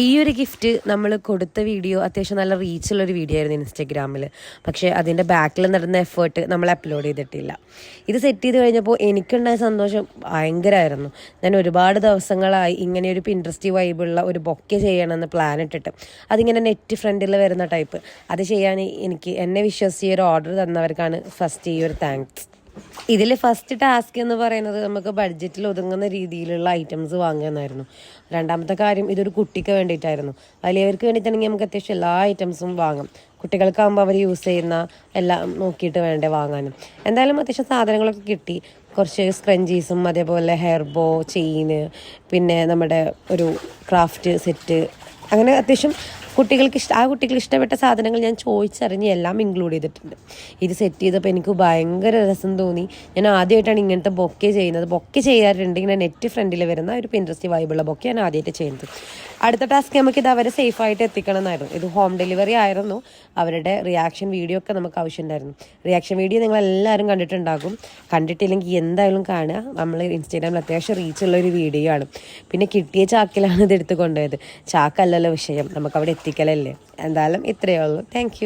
ഈ ഒരു ഗിഫ്റ്റ് നമ്മൾ കൊടുത്ത വീഡിയോ അത്യാവശ്യം നല്ല റീച്ചുള്ളൊരു വീഡിയോ ആയിരുന്നു ഇൻസ്റ്റഗ്രാമിൽ. പക്ഷേ അതിൻ്റെ ബാക്കിൽ നടന്ന എഫേർട്ട് നമ്മൾ അപ്ലോഡ് ചെയ്തിട്ടില്ല. ഇത് സെറ്റ് ചെയ്ത് കഴിഞ്ഞപ്പോൾ എനിക്കുണ്ടായ സന്തോഷം ഭയങ്കരമായിരുന്നു. ഞാൻ ഒരുപാട് ദിവസങ്ങളായി ഇങ്ങനെ ഒരു പിൻട്രസ്റ്റ് വൈബുള്ള ഒരു ബൊക്കെ ചെയ്യണമെന്ന് പ്ലാൻ ഇട്ടിട്ട്, അതിങ്ങനെ നെറ്റ് ഫ്രണ്ടിൽ വരുന്ന ടൈപ്പ് അത് ചെയ്യാൻ എന്നെ വിശ്വസിച്ച് ഒരു ഓർഡർ തന്നവർക്കാണ് ഫസ്റ്റ് ഈ ഒരു താങ്ക്സ്. ഇതിൽ ഫസ്റ്റ് ടാസ്ക് എന്ന് പറയുന്നത് നമുക്ക് ബഡ്ജറ്റിൽ ഒതുങ്ങുന്ന രീതിയിലുള്ള ഐറ്റംസ് വാങ്ങുക എന്നായിരുന്നു. രണ്ടാമത്തെ കാര്യം ഇതൊരു കുട്ടിക്ക് വേണ്ടിയിട്ടായിരുന്നു. വലിയവർക്ക് വേണ്ടിയിട്ടാണെങ്കിൽ നമുക്ക് അത്യാവശ്യം എല്ലാ ഐറ്റംസും വാങ്ങാം. കുട്ടികൾക്കാകുമ്പോൾ അവർ യൂസ് ചെയ്യുന്ന എല്ലാം നോക്കിയിട്ട് വേണ്ടേ വാങ്ങാനും. എന്തായാലും അത്യാവശ്യം സാധനങ്ങളൊക്കെ കിട്ടി. കുറച്ച് സ്ക്രഞ്ചീസും അതേപോലെ ഹെയർ ബോ, ചെയിന്, പിന്നെ നമ്മുടെ ഒരു ക്രാഫ്റ്റ് സെറ്റ്, അങ്ങനെ അത്യാവശ്യം കുട്ടികൾക്ക് ഇഷ്ടപ്പെട്ട സാധനങ്ങൾ ഞാൻ ചോദിച്ചറിഞ്ഞ് എല്ലാം ഇൻക്ലൂഡ് ചെയ്തിട്ടുണ്ട്. ഇത് സെറ്റ് ചെയ്തപ്പോൾ എനിക്ക് ഭയങ്കര രസം തോന്നി. ഞാൻ ആദ്യമായിട്ടാണ് ഇങ്ങനത്തെ ബൊക്കെ ചെയ്യുന്നത്. ബൊക്കെ ചെയ്യാറുണ്ട് ഇങ്ങനെ നെറ്റ് ഫ്രണ്ടിൽ വരുന്ന ഒരു പിൻട്രസ്റ്റ് വൈബുള്ള ബൊക്കെ ഞാൻ ആദ്യമായിട്ട് ചെയ്യുന്നത്. അടുത്ത ടാസ്ക് നമുക്കിത് അവരെ സേഫായിട്ട് എത്തിക്കണം എന്നായിരുന്നു. ഇത് ഹോം ഡെലിവറി ആയിരുന്നു. അവരുടെ റിയാക്ഷൻ വീഡിയോ ഒക്കെ നമുക്ക് ആവശ്യമുണ്ടായിരുന്നു. റിയാക്ഷൻ വീഡിയോ നിങ്ങളെല്ലാവരും കണ്ടിട്ടുണ്ടാകും. കണ്ടിട്ടില്ലെങ്കിൽ എന്തായാലും കാണുക. നമ്മൾ ഇൻസ്റ്റാഗ്രാമിൽ അത്യാവശ്യം റീച്ചുള്ളൊരു വീഡിയോ ആണ്. പിന്നെ കിട്ടിയ ചാക്കിലാണ് ഇത് എടുത്ത് കൊണ്ടുപോയത്. ചാക്കല്ലല്ലോ വിഷയം, നമുക്കവിടെ എത്തിക്കലല്ലേ. എന്തായാലും ഇത്രയേ ഉള്ളൂ. താങ്ക്